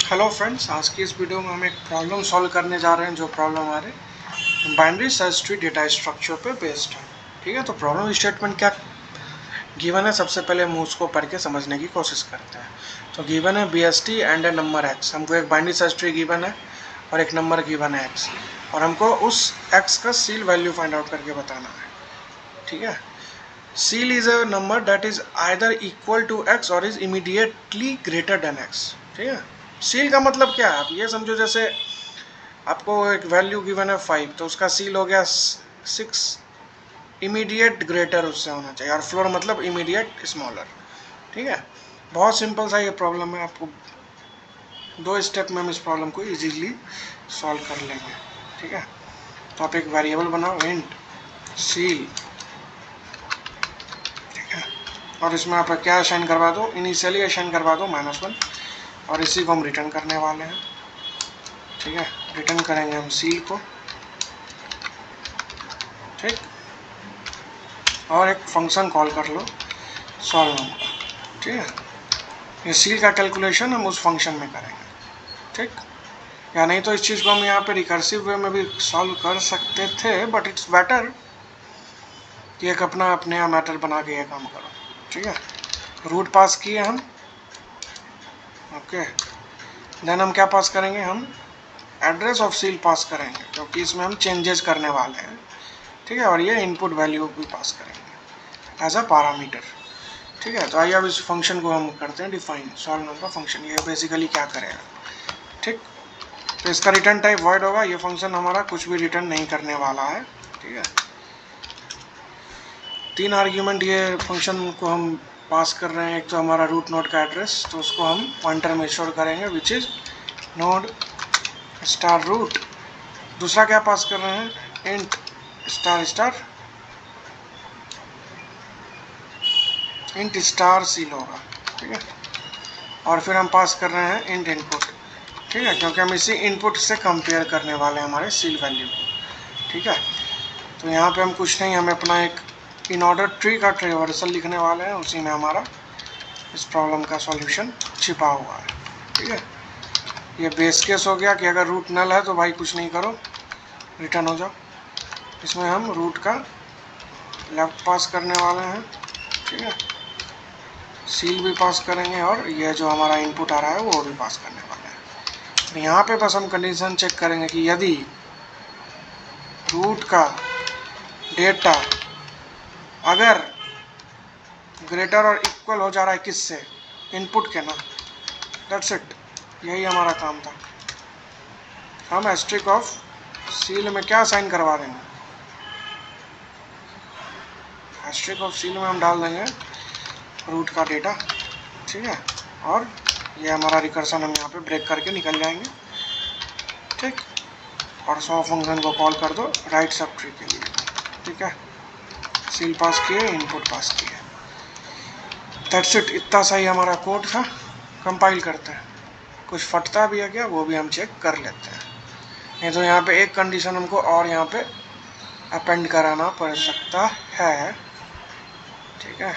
Hello friends, आज की इस वीडियो में हम एक प्रॉब्लम सॉल्व करने जा रहे हैं। जो प्रॉब्लम हमारे binary search tree data structure पे बेस्ड है। ठीक है, तो प्रॉब्लम स्टेटमेंट क्या गिवन है, सबसे पहले हम उसको पढ़ के समझने की कोशिश करते हैं। तो गिवन है BST and A number x। हमको एक बाइनरी सर्च ट्री गिवन है और एक नंबर गिवन है x, और हमको उस x का सील वैल्यू फाइंड आउट करके बताना है। ठीक है, ceil is a number that is either equal to x or is immediately greater than x। ठीक है, सील का मतलब क्या है, आप ये समझो जैसे आपको एक वैल्यू गिवन है 5, तो उसका सील हो गया 6, इमीडिएट ग्रेटर उससे होना चाहिए, और फ्लोर मतलब इमीडिएट स्मॉलर। ठीक है, बहुत सिंपल सा ये प्रॉब्लम है। आपको 2 स्टेप में हम इस प्रॉब्लम को इजीली सॉल्व कर लेंगे। ठीक है, तो आप एक वेरिएबल बनाओ इंट सील, और इसमें आप क्या असाइन करवा दो, इनिशियली असाइन करवा दो -1, और इसी को हम रिटर्न करने वाले हैं। ठीक है, रिटर्न करेंगे हम सील को। ठीक, और एक फंक्शन कॉल कर लो सॉल्व नंबर। ठीक है, ये सील का कैलकुलेशन हम उस फंक्शन में करेंगे। ठीक, या नहीं तो इस चीज़ को हम यहाँ पे रिकर्सिव वे में भी सॉल्व कर सकते थे, बट इट्स बेटर कि एक अपना अपने मैटर बना के ये काम करो। ठीक है, रूट पास किए हम। ओके, देन हम क्या पास करेंगे, हम एड्रेस ऑफ सील पास करेंगे, क्योंकि इसमें हम चेंजेस करने वाले हैं। ठीक है, और ये इनपुट वैल्यू भी पास करेंगे एज अ पैरामीटर। ठीक है, तो आइए अब इस फंक्शन को हम करते हैं डिफाइन। सॉल्व नंबर फंक्शन ये बेसिकली क्या करेगा। ठीक, तो इसका रिटर्न टाइप वॉइड होगा। ये फंक्शन हमारा कुछ भी रिटर्न नहीं करने वाला है। ठीक है, 3 आर्ग्यूमेंट ये फंक्शन को हम पास कर रहे हैं। एक तो हमारा रूट नोड का एड्रेस, तो उसको हम पॉइंटर में स्टोर करेंगे which is node star root. दूसरा क्या पास कर रहे हैं, int star star, int star ceil होगा। ठीक है, और फिर हम पास कर रहे हैं इंट इनपुट। ठीक है, क्योंकि हम इसी इनपुट से कंपेयर करने वाले हैं हमारे सील वैल्यू को। ठीक है, तो यहाँ पे हम कुछ नहीं, हमें अपना एक इन ऑर्डर ट्री का ट्रेवर्सल लिखने वाले हैं, उसी में हमारा इस प्रॉब्लम का सॉल्यूशन छिपा हुआ है। ठीक है, ये बेस केस हो गया कि अगर रूट नल है तो भाई कुछ नहीं करो, रिटर्न हो जाओ। इसमें हम रूट का लेफ्ट पास करने वाले हैं। ठीक है, सील भी पास करेंगे, और ये जो हमारा इनपुट आ रहा है वो भी पास करने वाले हैं। तो यहाँ पे बस हम कंडीशन चेक करेंगे कि यदि रूट का डेटा अगर ग्रेटर और इक्वल हो जा रहा है किससे, इनपुट के ना, दैट्स इट, यही हमारा काम था। हम एस्ट्रिक ऑफ सील में क्या साइन करवा देंगे, एस्ट्रिक ऑफ सील में हम डाल देंगे रूट का डेटा। ठीक है, और ये हमारा रिकर्सन हम यहाँ पे ब्रेक करके निकल जाएंगे। ठीक, और 100 फंक्शन को कॉल कर दो राइट सब ट्री के लिए। ठीक है, सील पास किए, इनपुट पास किए, दैट्स इट। इतना सही हमारा कोड था। कंपाइल करते हैं, कुछ फटता भी है क्या वो भी हम चेक कर लेते हैं। नहीं तो यहाँ पे एक कंडीशन हमको और यहाँ पे अपेंड कराना पड़ सकता है। ठीक है,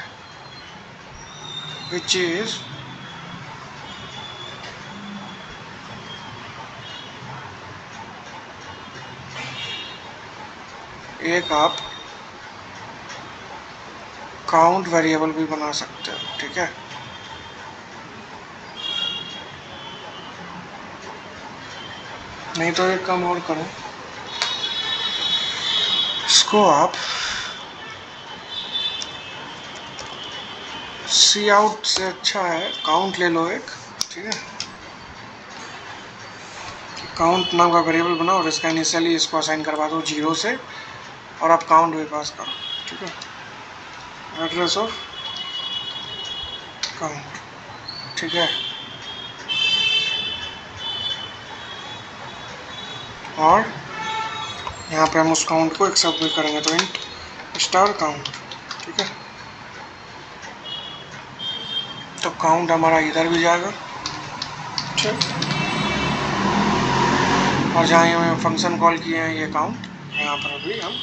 विच इज एक आप काउंट वेरिएबल भी बना सकते हो। ठीक है, नहीं तो एक काम और करो, इसको आप सी आउट से अच्छा है काउंट ले लो एक। ठीक है, काउंट नाम का वेरिएबल बनाओ और इसका इनिशियली इसको असाइन करवा दो 0 से, और आप काउंट भी पास करो। ठीक है, एड्रेस ऑफ काउंट। ठीक है, और यहाँ पे हम उस काउंट को एक्सेप्ट भी करेंगे, तो इंट स्टार काउंट। ठीक है, तो काउंट हमारा इधर भी जाएगा। ठीक, और जहाँ हमें फंक्शन कॉल किए हैं ये काउंट, यहाँ पर भी हम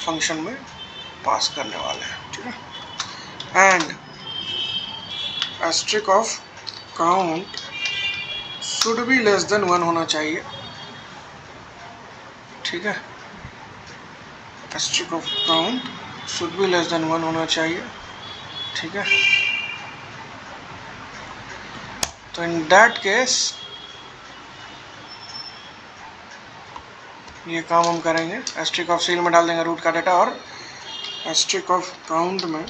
फंक्शन में पास करने वाले हैं। ठीक है, and asterisk of count should be less than 1 होना चाहिए, ठीक है। Asterisk of count should be less than 1 होना चाहिए, ठीक है। तो इन दैट केस ये काम हम करेंगे, एस्ट्रिक ऑफ सील में डाल देंगे रूट का डेटा और एस्ट्रिक ऑफ काउंट में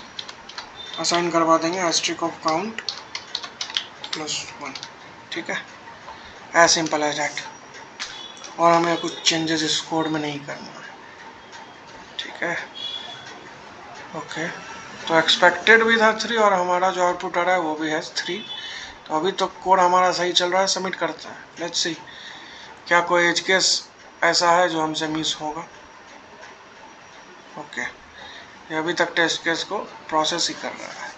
असाइन करवा देंगे एस्ट्रिक ऑफ काउंट +1, ठीक है। As simple as that. और हमें कुछ चेंजेस इस कोड में नहीं करना है, ठीक है। ओके, तो एक्सपेक्टेड भी था 3 और हमारा जो आउटपुट आ रहा है वो भी है 3। तो अभी तो कोड हमारा सही चल रहा है, सबमिट करते हैं। लेट्स सी क्या कोई एज केस ऐसा है जो हमसे मिस होगा। ओके, ये अभी तक टेस्ट केस को प्रोसेस ही कर रहा है।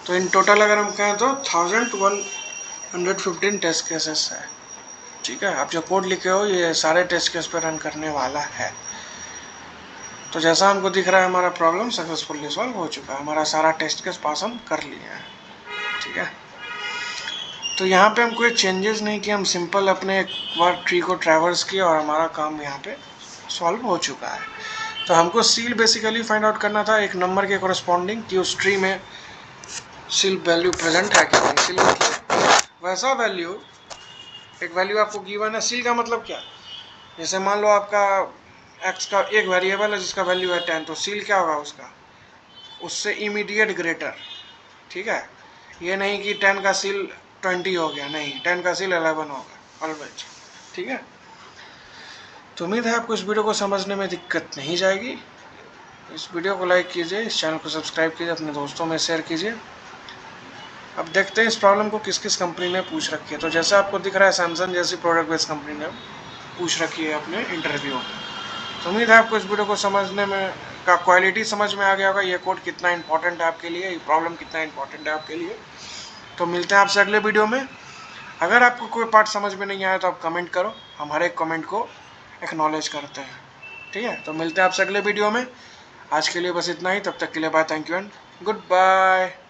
तो इन टोटल अगर हम कहें तो 1115 टेस्ट केसेस है, ठीक है। आप जो कोड लिखे हो ये सारे टेस्ट केस पे रन करने वाला है। तो जैसा हमको दिख रहा है हमारा प्रॉब्लम सक्सेसफुली सॉल्व हो चुका है, हमारा सारा टेस्ट केस पास हम कर लिए हैं, ठीक है। तो यहाँ पे हम कोई चेंजेस नहीं किए, हम सिंपल अपने एक बार ट्री को ट्रैवर्स किया और हमारा काम यहाँ पे सॉल्व हो चुका है। तो हमको सील बेसिकली फाइंड आउट करना था एक नंबर के कोरस्पॉन्डिंग कि उस ट्री में सील वैल्यू प्रेजेंट है क्या नहीं। सील मतलब वैसा वैल्यू, एक वैल्यू आपको गिवन है। सील का मतलब क्या, जैसे मान लो आपका एक्स का एक वेरिएबल है जिसका वैल्यू है 10, तो सील क्या होगा उसका, उससे इमीडिएट ग्रेटर, ठीक है। ये नहीं कि 10 का सील 20 हो गया, नहीं, 10 का सील 11 होगा ऑलवेज, ठीक है। तो उम्मीद है आपको इस वीडियो को समझने में दिक्कत नहीं जाएगी। इस वीडियो को लाइक कीजिए, इस चैनल को सब्सक्राइब कीजिए, अपने दोस्तों में शेयर कीजिए। अब देखते हैं इस प्रॉब्लम को किस किस कंपनी ने पूछ रखी है। तो जैसा आपको दिख रहा है सैमसंग जैसी प्रोडक्ट बेस्ड कंपनी ने पूछ रखी है अपने इंटरव्यू। तो उम्मीद है आपको इस वीडियो को समझने में का क्वालिटी समझ में आ गया होगा, ये कोड कितना इंपॉर्टेंट है आपके लिए, ये प्रॉब्लम कितना इंपॉर्टेंट है आपके लिए। तो मिलते हैं आपसे अगले वीडियो में। अगर आपको कोई पार्ट समझ में नहीं आया तो आप कमेंट करो, हम हर एक कमेंट को एक्नॉलेज करते हैं, ठीक है। तो मिलते हैं आपसे अगले वीडियो में। आज के लिए बस इतना ही, तब तक के लिए bye, thank you and good bye.